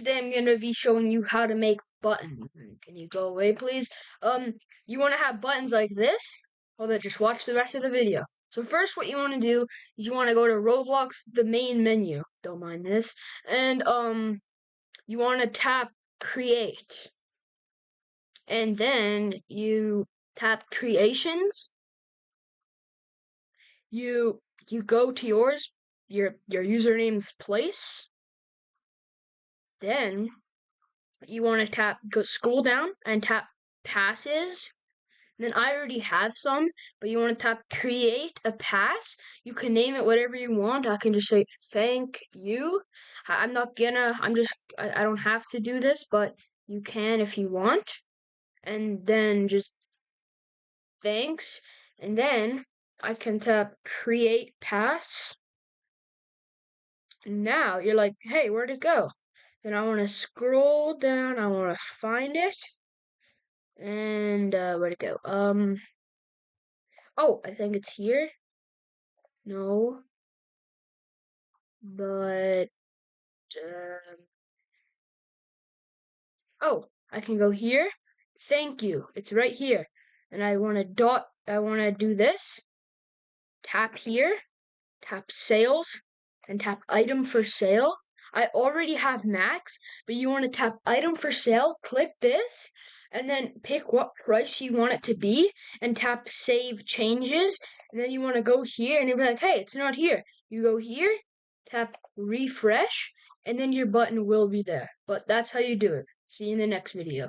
Today I'm gonna be showing you how to make buttons. Can you go away, please? You want to have buttons like this? Well, then just watch the rest of the video. So first, what you want to do is you want to go to Roblox, the main menu. Don't mind this, and you want to tap Create, and then you tap Creations. You go to your username's place. Then you want to scroll down and tap passes. And then I already have some, but you want to tap create a pass. You can name it whatever you want. I can just say thank you. I don't have to do this, but you can if you want. And then just thanks. And then I can tap create pass. And now you're like, hey, where'd it go? Then I want to scroll down. I want to find it. And where'd it go? Oh, I think it's here. No, but oh, I can go here. Thank you. It's right here. And I want to do this. Tap here, tap sales, and tap item for sale. I already have max, but you want to tap item for sale, click this, and then pick what price you want it to be, and tap save changes. And then you want to go here, and you'll be like, hey, it's not here. You go here, tap refresh, and then your button will be there. But that's how you do it. See you in the next video.